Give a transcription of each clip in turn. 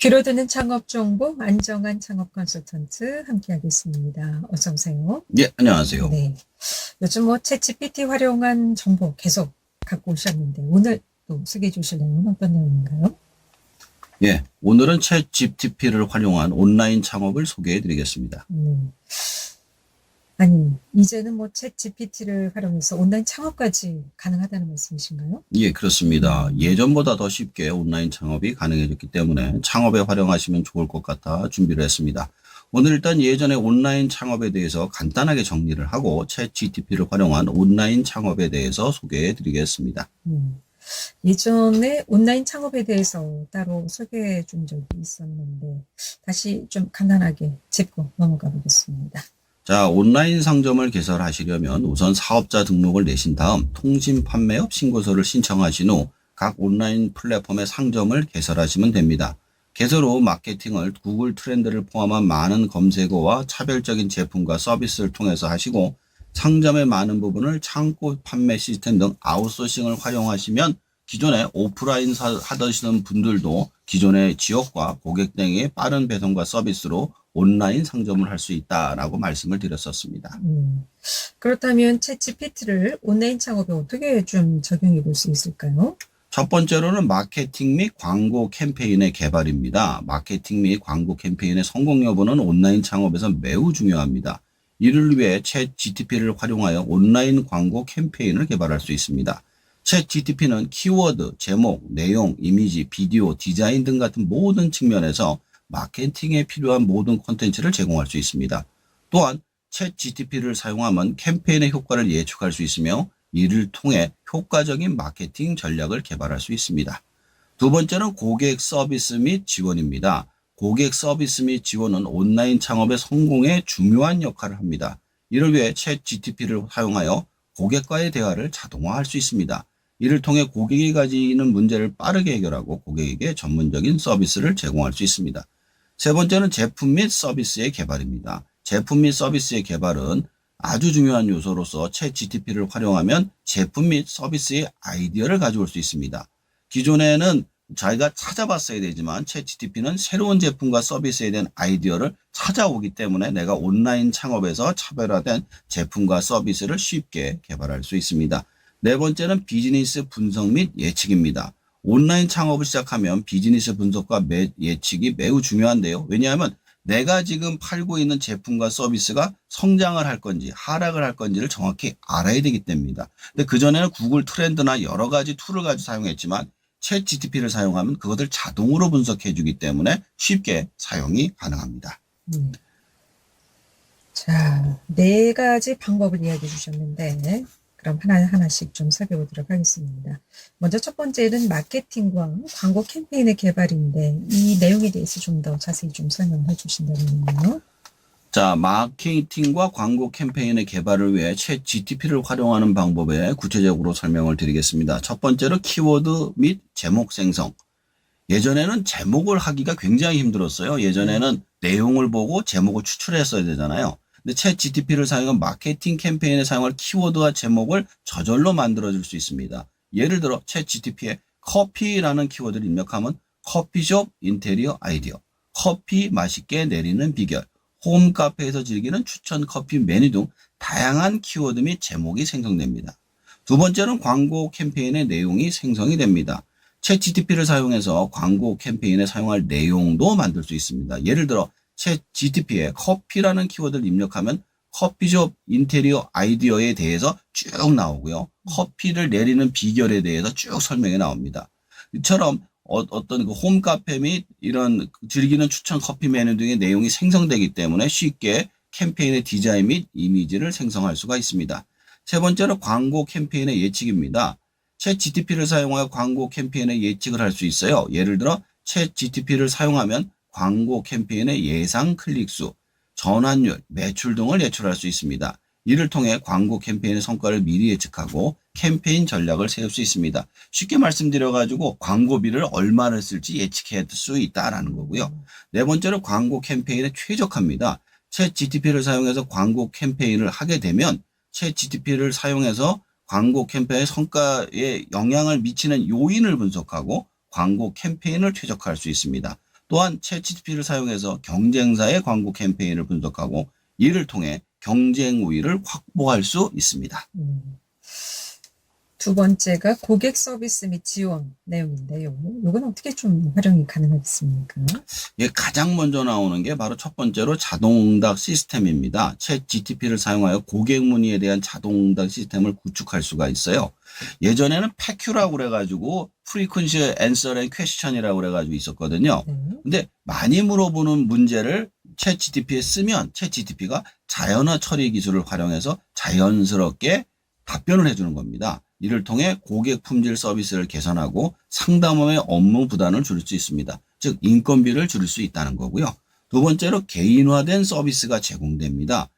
귀로 듣는 창업 정보 안정환 창업 컨설턴트 함께하겠습니다. 어서 오세요. 예, 안녕하세요. 네. 요즘 챗GPT 활용한 정보 계속 갖고 오셨는데 오늘 또 소개해 주실 내용은 어떤 내용인가요? 예, 오늘은 챗 GTP를 활용한 온라인 창업을 소개해 드리겠습니다. 아니, 이제는 챗GPT를 활용해서 온라인 창업까지 가능하다는 말씀이신가요? 예, 그렇습니다. 예전보다 더 쉽게 온라인 창업이 가능해졌기 때문에 창업에 활용하시면 좋을 것 같아 준비를 했습니다. 오늘 일단 예전에 온라인 창업에 대해서 간단하게 정리를 하고 챗 GTP를 활용한 온라인 창업에 대해서 소개해 드리겠습니다. 예전에 온라인 창업에 대해서 따로 소개해 준 적이 있었는데 다시 좀 간단하게 짚고 넘어가 보겠습니다. 자, 온라인 상점을 개설하시려면 우선 사업자 등록을 내신 다음 통신 판매업 신고서를 신청하신 후 각 온라인 플랫폼의 상점을 개설하시면 됩니다. 개설 후 마케팅을 구글 트렌드를 포함한 많은 검색어와 차별적인 제품과 서비스를 통해서 하시고 상점의 많은 부분을 창고 판매 시스템 등 아웃소싱을 활용하시면 기존에 오프라인 하시는 분들도 기존의 지역과 고객 등의 빠른 배송과 서비스로 온라인 상점을 할 수 있다라고 말씀을 드렸었습니다. 그렇다면 챗GPT를 온라인 창업에 어떻게 좀 적용해 볼 수 있을까요? 첫 번째로는 마케팅 및 광고 캠페인의 개발입니다. 마케팅 및 광고 캠페인의 성공 여부는 온라인 창업에서 매우 중요합니다. 이를 위해 챗 GTP를 활용하여 온라인 광고 캠페인을 개발할 수 있습니다. 챗 GTP는 키워드, 제목, 내용, 이미지, 비디오, 디자인 등 같은 모든 측면에서 마케팅에 필요한 모든 콘텐츠를 제공할 수 있습니다. 또한 챗 GTP를 사용하면 캠페인의 효과를 예측할 수 있으며 이를 통해 효과적인 마케팅 전략을 개발할 수 있습니다. 두 번째는 고객 서비스 및 지원입니다. 고객 서비스 및 지원은 온라인 창업의 성공에 중요한 역할을 합니다. 이를 위해 챗 GTP를 사용하여 고객과의 대화를 자동화할 수 있습니다. 이를 통해 고객이 가지는 문제를 빠르게 해결하고 고객에게 전문적인 서비스를 제공할 수 있습니다. 세 번째는 제품 및 서비스의 개발입니다. 제품 및 서비스의 개발은 아주 중요한 요소로서 챗 GTP를 활용하면 제품 및 서비스의 아이디어를 가져올 수 있습니다. 기존에는 자기가 찾아봤어야 되지만 챗 GTP는 새로운 제품과 서비스에 대한 아이디어를 찾아오기 때문에 내가 온라인 창업에서 차별화된 제품과 서비스를 쉽게 개발할 수 있습니다. 네 번째는 비즈니스 분석 및 예측입니다. 온라인 창업을 시작하면 비즈니스 분석과 예측이 매우 중요한데요. 왜냐하면 내가 지금 팔고 있는 제품과 서비스가 성장을 할 건지 하락을 할 건지를 정확히 알아야 되기 때문입니다. 근데 그전에는 구글 트렌드나 여러 가지 툴을 가지고 사용했지만 챗 GTP를 사용하면 그것을 자동으로 분석해 주기 때문에 쉽게 사용이 가능합니다. 자, 네 가지 방법을 이야기해 주셨는데 그럼 하나씩 좀 살펴보도록 하겠습니다. 먼저 첫 번째는 마케팅과 광고 캠페인의 개발인데 이 내용에 대해서 좀 더 자세히 좀 설명해 주신다면요. 자, 마케팅과 광고 캠페인의 개발을 위해 챗 GTP를 활용하는 방법에 구체적으로 설명을 드리겠습니다. 첫 번째로 키워드 및 제목 생성. 예전에는 제목을 하기가 굉장히 힘들었어요. 예전에는 내용을 보고 제목을 추출했어야 되잖아요. 근데 챗 GTP를 사용한 마케팅 캠페인에 사용할 키워드와 제목을 저절로 만들어줄 수 있습니다. 예를 들어 챗 GTP에 커피라는 키워드를 입력하면 커피숍 인테리어 아이디어, 커피 맛있게 내리는 비결, 홈카페에서 즐기는 추천 커피 메뉴 등 다양한 키워드 및 제목이 생성됩니다. 두 번째는 광고 캠페인의 내용이 생성이 됩니다. 챗 GTP를 사용해서 광고 캠페인에 사용할 내용도 만들 수 있습니다. 예를 들어 챗 GTP에 커피라는 키워드를 입력하면 커피숍 인테리어 아이디어에 대해서 쭉 나오고요. 커피를 내리는 비결에 대해서 쭉 설명이 나옵니다. 이처럼 어떤 그 홈카페 및 이런 즐기는 추천 커피 메뉴 등의 내용이 생성되기 때문에 쉽게 캠페인의 디자인 및 이미지를 생성할 수가 있습니다. 세 번째로 광고 캠페인의 예측입니다. 챗 GTP를 사용하여 광고 캠페인의 예측을 할 수 있어요. 예를 들어 챗 GTP를 사용하면 광고 캠페인의 예상 클릭수, 전환율, 매출 등을 예측할 수 있습니다. 이를 통해 광고 캠페인의 성과를 미리 예측하고 캠페인 전략을 세울 수 있습니다. 쉽게 말씀드려가지고 광고비를 얼마를 쓸지 예측할 수 있다라는 거고요. 네 번째로 광고 캠페인에 최적화입니다. 챗 GTP를 사용해서 광고 캠페인을 하게 되면 챗 GTP를 사용해서 광고 캠페인의 성과에 영향을 미치는 요인을 분석하고 광고 캠페인을 최적화할 수 있습니다. 또한 챗GPT를 사용해서 경쟁사의 광고 캠페인을 분석하고 이를 통해 경쟁 우위를 확보할 수 있습니다. 두 번째가 고객 서비스 및 지원 내용인데요. 요건 어떻게 좀 활용이 가능하겠습니까? 예, 가장 먼저 나오는 게 바로 첫 번째로 자동응답 시스템입니다. 챗 GTP를 사용하여 고객 문의에 대한 자동응답 시스템을 구축할 수가 있어요. 예전에는 PAQ라고 그래가지고 Frequency Answer and Question이라고 그래가지고 있었거든요. 네. 근데 많이 물어보는 문제를 챗 GTP에 쓰면 챗 GTP가 자연어 처리 기술을 활용해서 자연스럽게 답변을 해주는 겁니다. 이를 통해 고객 품질 서비스를 개선하고 상담원의 업무 부담을 줄일 수 있습니다. 즉 인건비를 줄일 수 있다는 거고요. 두 번째로 개인화된 서비스가 제공됩니다.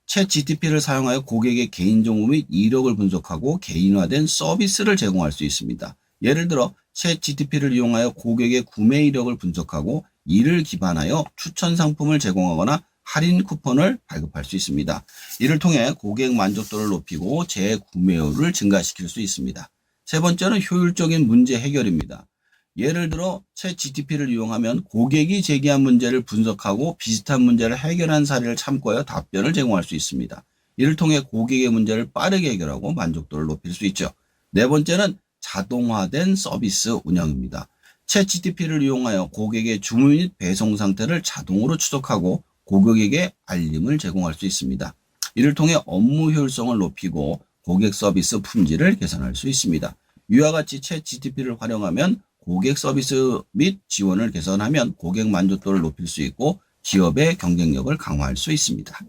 챗 GTP를 사용하여 고객의 개인정보 및 이력을 분석하고 개인화된 서비스를 제공할 수 있습니다. 예를 들어 챗 GTP를 이용하여 고객의 구매 이력을 분석하고 이를 기반하여 추천 상품을 제공하거나 할인 쿠폰을 발급할 수 있습니다. 이를 통해 고객 만족도를 높이고 재구매율을 증가시킬 수 있습니다. 세 번째는 효율적인 문제 해결입니다. 예를 들어 챗 GTP를 이용하면 고객이 제기한 문제를 분석하고 비슷한 문제를 해결한 사례를 참고하여 답변을 제공할 수 있습니다. 이를 통해 고객의 문제를 빠르게 해결하고 만족도를 높일 수 있죠. 네 번째는 자동화된 서비스 운영입니다. 챗 GTP를 이용하여 고객의 주문 및 배송 상태를 자동으로 추적하고 고객에게 알림을 제공할 수 있습니다. 이를 통해 업무 효율성을 높이고 고객 서비스 품질을 개선할 수 있습니다. 이와 같이 챗 GTP를 활용하면 고객 서비스 및 지원을 개선하면 고객 만족도를 높일 수 있고 기업의 경쟁력을 강화할 수 있습니다.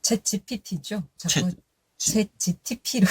챗 GPT죠? 챗 GTP로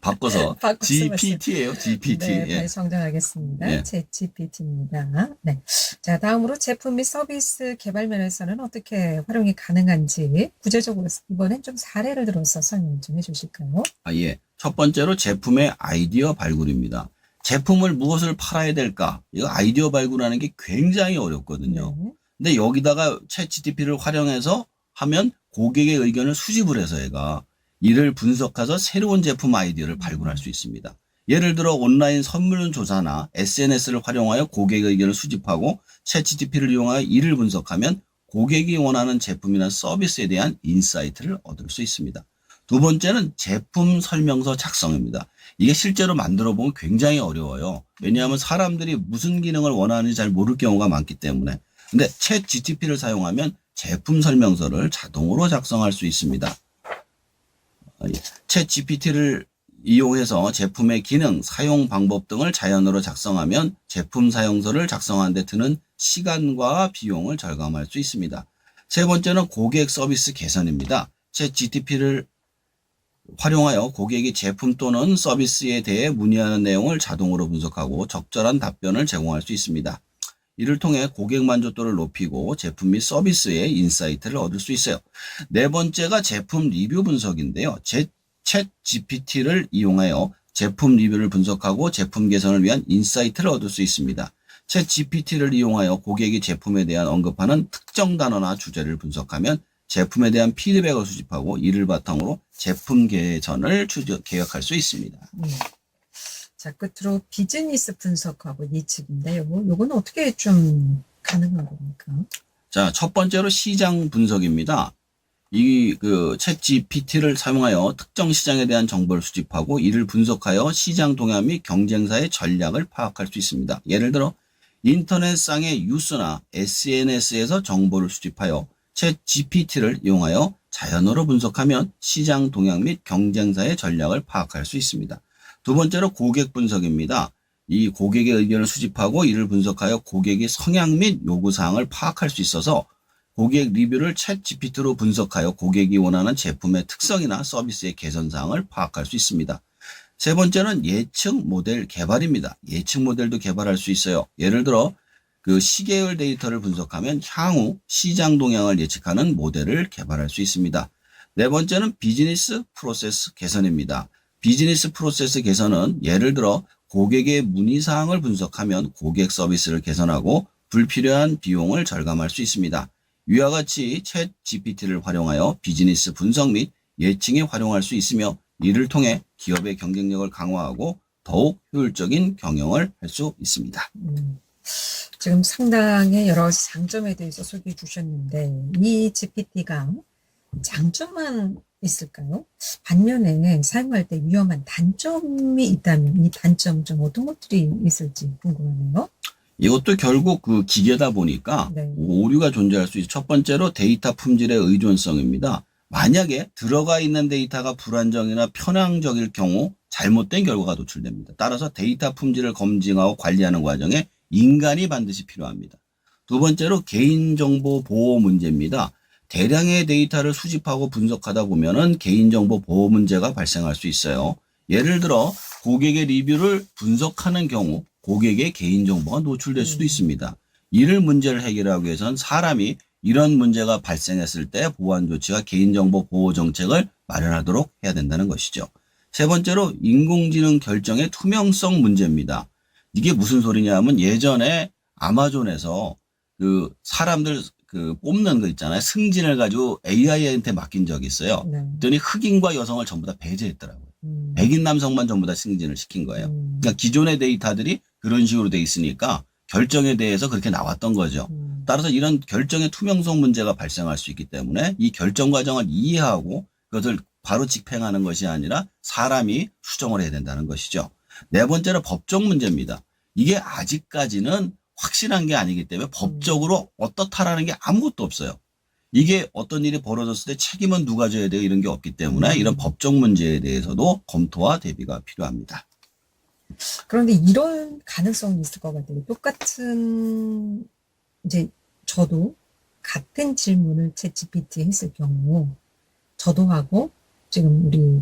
바꿔서 GPT예요. GPT. 네, 예. 다시 정정하겠습니다. 예. 챗 GPT입니다. 네. 자, 다음으로 제품 및 서비스 개발 면에서는 어떻게 활용이 가능한지 구체적으로 이번엔 좀 사례를 들어서 설명 좀 해주실까요? 예. 첫 번째로 제품의 아이디어 발굴입니다. 제품을 무엇을 팔아야 될까? 이거 아이디어 발굴하는 게 굉장히 어렵거든요. 네. 근데 여기다가 챗 GTP를 활용해서 하면 고객의 의견을 수집을 해서 얘가 이를 분석해서 새로운 제품 아이디어를 발굴할 수 있습니다. 예를 들어 온라인 선물 조사나 SNS를 활용하여 고객의 의견을 수집하고 챗 GTP를 이용하여 이를 분석하면 고객이 원하는 제품이나 서비스에 대한 인사이트를 얻을 수 있습니다. 두 번째는 제품 설명서 작성입니다. 이게 실제로 만들어 보면 굉장히 어려워요. 왜냐하면 사람들이 무슨 기능을 원하는지 잘 모를 경우가 많기 때문에. 근데 챗 GTP를 사용하면 제품 설명서를 자동으로 작성할 수 있습니다. 챗 GPT를 이용해서 제품의 기능, 사용 방법 등을 자연어로 작성하면 제품 사용서를 작성하는 데 드는 시간과 비용을 절감할 수 있습니다. 세 번째는 고객 서비스 개선입니다. 챗 GTP를 활용하여 고객이 제품 또는 서비스에 대해 문의하는 내용을 자동으로 분석하고 적절한 답변을 제공할 수 있습니다. 이를 통해 고객 만족도를 높이고 제품 및 서비스의 인사이트를 얻을 수 있어요. 네 번째가 제품 리뷰 분석인데요. 챗 GPT를 이용하여 제품 리뷰를 분석하고 제품 개선을 위한 인사이트를 얻을 수 있습니다. 챗 GPT를 이용하여 고객이 제품에 대한 언급하는 특정 단어나 주제를 분석하면 제품에 대한 피드백을 수집하고 이를 바탕으로 제품 개선을 계획할 수 있습니다. 자, 끝으로 비즈니스 분석하고 예측인데요. 요거는 어떻게 좀 가능한 겁니까? 자, 첫 번째로 시장 분석입니다. 챗 GPT를 사용하여 특정 시장에 대한 정보를 수집하고 이를 분석하여 시장 동향 및 경쟁사의 전략을 파악할 수 있습니다. 예를 들어 인터넷상의 뉴스나 SNS에서 정보를 수집하여 챗 GPT를 이용하여 자연어로 분석하면 시장 동향 및 경쟁사의 전략을 파악할 수 있습니다. 두 번째로 고객 분석입니다. 이 고객의 의견을 수집하고 이를 분석하여 고객의 성향 및 요구사항을 파악할 수 있어서 고객 리뷰를 챗 GPT로 분석하여 고객이 원하는 제품의 특성이나 서비스의 개선사항을 파악할 수 있습니다. 세 번째는 예측 모델 개발입니다. 예측 모델도 개발할 수 있어요. 예를 들어 시계열 데이터를 분석하면 향후 시장 동향을 예측하는 모델을 개발할 수 있습니다. 네 번째는 비즈니스 프로세스 개선입니다. 비즈니스 프로세스 개선은 예를 들어 고객의 문의사항을 분석하면 고객 서비스를 개선하고 불필요한 비용을 절감할 수 있습니다. 이와 같이 챗 GPT를 활용하여 비즈니스 분석 및 예측에 활용할 수 있으며 이를 통해 기업의 경쟁력을 강화하고 더욱 효율적인 경영을 할 수 있습니다. 지금 상당히 여러 가지 장점에 대해서 소개해 주셨는데, 이 GPT가 장점만 있을까요? 반면에 사용할 때 위험한 단점이 있다면 이 단점 좀 어떤 것들이 있을지 궁금하네요. 이것도 결국 그 기계다 보니까 네. 오류가 존재할 수 있어요. 첫 번째로 데이터 품질의 의존성입니다. 만약에 들어가 있는 데이터가 불안정이나 편향적일 경우 잘못된 결과가 노출됩니다. 따라서 데이터 품질을 검증하고 관리하는 과정에 인간이 반드시 필요합니다. 두 번째로 개인정보 보호 문제입니다. 대량의 데이터를 수집하고 분석하다 보면은 개인정보 보호 문제가 발생할 수 있어요. 예를 들어 고객의 리뷰를 분석하는 경우 고객의 개인정보가 노출될 수도 있습니다. 이를 문제를 해결하기 위해서는 사람이 이런 문제가 발생했을 때 보안 조치와 개인정보 보호 정책을 마련하도록 해야 된다는 것이죠. 세 번째로 인공지능 결정의 투명성 문제입니다. 이게 무슨 소리냐 하면 예전에 아마존에서 그 사람들 그 뽑는 거 있잖아요. 승진을 가지고 AI한테 맡긴 적이 있어요. 네. 그랬더니 흑인과 여성을 전부 다 배제했더라고요. 음. 백인 남성만 전부 다 승진을 시킨 거예요. 그러니까 기존의 데이터들이 그런 식으로 돼 있으니까 결정에 대해서 그렇게 나왔던 거죠. 따라서 이런 결정의 투명성 문제가 발생할 수 있기 때문에 이 결정 과정을 이해하고 그것을 바로 집행하는 것이 아니라 사람이 수정을 해야 된다는 것이죠. 네 번째로 법적 문제입니다. 이게 아직까지는 확실한 게 아니기 때문에 법적으로 어떻다라는 게 아무것도 없어요. 이게 어떤 일이 벌어졌을 때 책임은 누가 져야 돼요? 이런 게 없기 때문에 이런 법적 문제에 대해서도 검토와 대비가 필요합니다. 그런데 이런 가능성이 있을 것 같아요. 똑같은, 이제 저도 같은 질문을 챗GPT에 했을 경우, 저도 하고 지금 우리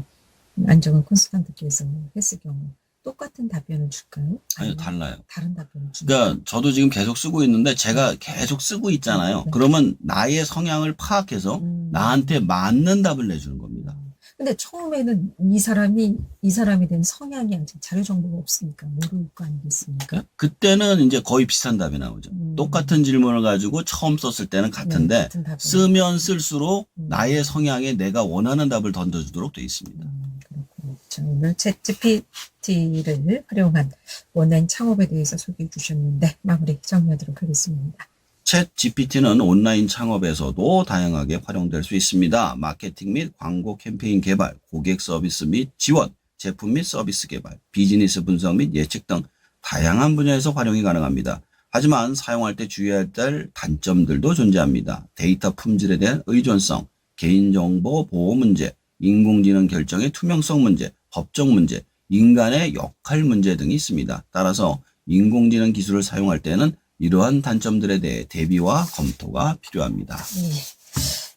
안정환 콘서턴트께서 했을 경우 똑같은 답변을 줄까요? 아니요, 아니면 달라요. 다른 답변을 줄까요? 그러니까 저도 지금 계속 쓰고 있는데 제가 계속 쓰고 있잖아요. 네. 그러면 나의 성향을 파악해서 나한테 맞는 답을 내주는 겁니다. 근데 처음에는 이 사람에 대한 성향이 아직 자료 정보가 없으니까 모를 거 아니겠습니까? 그때는 이제 거의 비슷한 답이 나오죠. 똑같은 질문을 가지고 처음 썼을 때는 같은데 네, 같은 답을. 쓰면 쓸수록 나의 성향에 내가 원하는 답을 던져주도록 되어 있습니다. 그렇군요. 자, 오늘 챗GPT를 활용한 온라인 창업에 대해서 소개해 주셨는데 마무리 정리하도록 하겠습니다. 챗 GPT는 온라인 창업에서도 다양하게 활용될 수 있습니다. 마케팅 및 광고 캠페인 개발, 고객 서비스 및 지원, 제품 및 서비스 개발, 비즈니스 분석 및 예측 등 다양한 분야에서 활용이 가능합니다. 하지만 사용할 때 주의해야 될 단점들도 존재합니다. 데이터 품질에 대한 의존성, 개인정보 보호 문제, 인공지능 결정의 투명성 문제, 법적 문제, 인간의 역할 문제 등이 있습니다. 따라서 인공지능 기술을 사용할 때는 이러한 단점들에 대해 대비와 검토가 필요합니다. 네.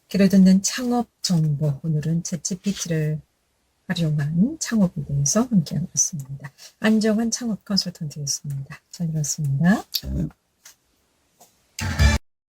귀를 듣는 창업 정보, 오늘은 챗GPT를 활용한 창업에 대해서 함께하고 있습니다. 안정환 창업 컨설턴트였습니다. 잘 들었습니다. 네.